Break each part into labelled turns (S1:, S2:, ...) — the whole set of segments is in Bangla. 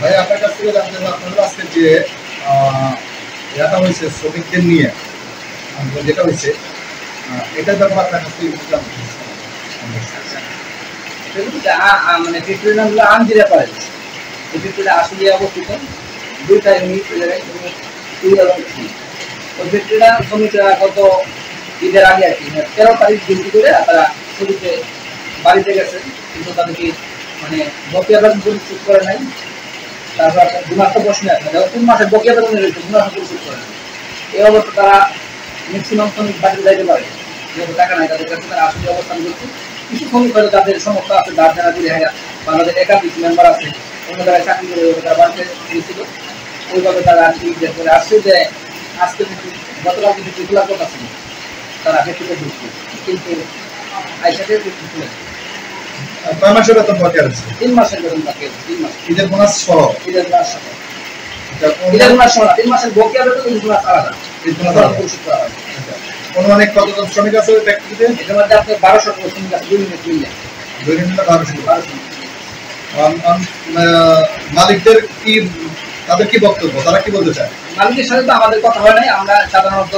S1: ভাই আপনার কাছ থেকে জানতে চাই আপনাদের আজকে যে এটা হয়েছে শ্রমিকদের নিয়ে যেটা হয়েছে এটার ব্যাপারে আপনার কাছ থেকে জানতে
S2: মানে ফ্যাক্টরির নাম হলো আমজিরা কলেজ। এই ফ্যাক্টরিটা আসলে অবস্থিত দুইটা ইউনিট জায়গায়, ওই ফ্যাক্টরিটা শ্রমিকরা গত ঈদের আগে আর কি 13 তারিখ ডিউটি করে তারা ছুটিতে বাড়িতে গেছে, কিন্তু তাদেরকে মানে বকেয়া বেতন পরিশোধ করে নাই। তারপর 2 মাস তো বসে আছে, 3 মাসের বকেয়া বেতন রয়েছে, 2 মাস পরিশোধ করে নাই। এই অবস্থা তারা ম্যাক্সিমাম শ্রমিক বাড়িতে যাইতে পারে, যেহেতু টাকা নাই তাদের কাছে, তারা আসলে অবস্থান করছে। কিছু শ্রমিক হয়তো তাদের সমস্যা আছে, দাঁড় জানা করে হ্যাঁ বা তাদের একাধিক মেম্বার আছে, অন্য জায়গায় চাকরি করে তারা বাড়িতে গিয়েছিল, ওইভাবে তারা আর কি করে আসছে যে আজকে গতকাল কিন্তু রেগুলার কথা ছিল তারা ফ্যাক্টরিতে ঢুকছে, কিন্তু আইসাতে খুলে
S1: কয় মাসের বেতন বকেয়া আছে?
S2: 3 মাসের বেতন বাকি আছে, 3 মাস
S1: ঈদের বোনাস সহ।
S2: ঈদের বোনাস সহ, ঈদের বোনাস সহ 3 মাসের বকেয়া বেতন ঈদের বোনাস আলাদা, ঈদের বোনাস পরিশোধ করা হয়।
S1: অনুমানিক কতজন শ্রমিক আছে ওই ফ্যাক্টরিতে?
S2: এর মধ্যে আপনার 1200 শ্রমিক আছে, 2 ইউনিট মিলে
S1: 1200। মালিকদের কি, তাদের কি বক্তব্য, তারা কি বলতে চায়?
S2: মালিকের সাথে তো আমাদের কথা হয় নাই। আমরা সাধারণত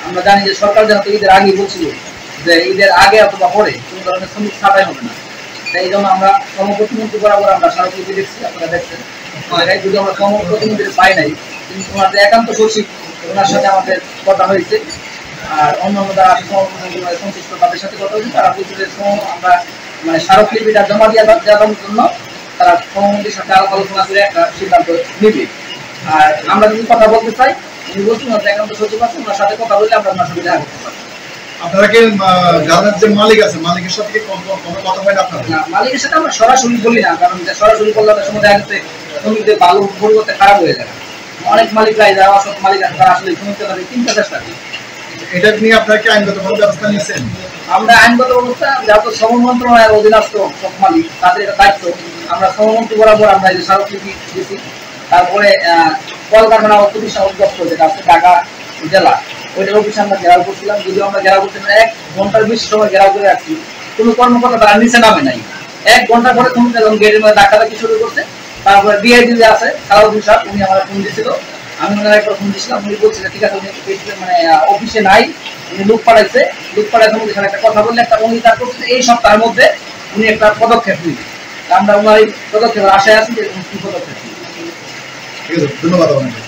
S2: আমরা জানি যে সরকার যেহেতু ঈদের আগে বলছিল যে ঈদের আগে অথবা পরে কোনো ধরনের শ্রমিক ছাঁটাই হবে না, তাই এই জন্য আমরা শ্রমপ্রতিমন্ত্রী বরাবর আমরা স্মারকলিপি দেখছি, আপনারা দেখছেন। যদি আমরা শ্রমপ্রতিমন্ত্রী পাই নাই, কিন্তু ওনাদের একান্ত সচিব ওনার সাথে আমাদের কথা হয়েছে, আর অন্যান্য যারা সংশ্লিষ্ট তাদের সাথে কথা হয়েছে, তারা বলছে যে আমরা মানে স্মারকলিপিটা জমা দেওয়ার জন্য তারা শ্রমমন্ত্রীর সাথে আলোচনা করে একটা সিদ্ধান্ত নিবে। আর আমরা যদি কথা বলতে চাই, উনি বলছেন একান্ত সচিব আছে, ওনার সাথে কথা বললে আমরা ওনার সাথে দেখা করতে পারি।
S1: আপনারা কি গার্মেন্টস যে মালিক আছে, মালিকের সাথে কি কোনো কথা হয় না আপনাদের?
S2: না, মালিকের সাথে আমরা সরাসরি বলি না, কারণ সরাসরি বললে অনেক সময় দেখা যাচ্ছে শ্রমিকদের ভালো পরিবর্তে খারাপ হয়ে যায়। অনেক মালিকরাই যারা অসৎ মালিক আছে তারা আসলে শ্রমিকদের তাদের চিন্তা চেষ্টা করে।
S1: এটা নিয়ে আপনারা কি আইনগত কোনো ব্যবস্থা নিয়েছেন?
S2: আমরা আইনগত ব্যবস্থা যেহেতু শ্রম মন্ত্রণালয়ের অধীনস্থ সব মালিক, তাদের এটা দায়িত্ব। আমরা শ্রমমন্ত্রী বরাবর আমরা এই স্মারকলিপি দিয়েছি। তারপরে কলকারখানা ও প্রতিষ্ঠান অধিদপ্তর যেটা আছে ঢাকা জেলা, ওইটার অফিসে আমরা ঘেরাও করছিলাম। যদিও আমরা ঘেরাও করছি 1 ঘন্টার বেশি সময় ঘেরাও করে রাখছি, কোনো কর্মকর্তা তারা নিচে নামে নাই। 1 ঘন্টা পরে তুমি গেটের মধ্যে ধাক্কাধাক্কি শুরু করছে। তারপরে ডিআইজি যে আছে সালাউদ্দিন সাহেব, উনি আমার ফোন দিয়েছিল, আমি ওনার একটা ফোন দিয়েছিলাম, উনি বলছিল ঠিক আছে উনি মানে অফিসে নাই, উনি লোক পাঠাইছে, উনি এখানে একটা কথা বললে একটা অঙ্গীকার করছে এই সপ্তাহের মধ্যে উনি একটা পদক্ষেপ নিবে। আমরা ওনার এই পদক্ষেপের আশায় আছি যে কি পদক্ষেপ।
S1: ঠিক আছে, ধন্যবাদ আপনাকে।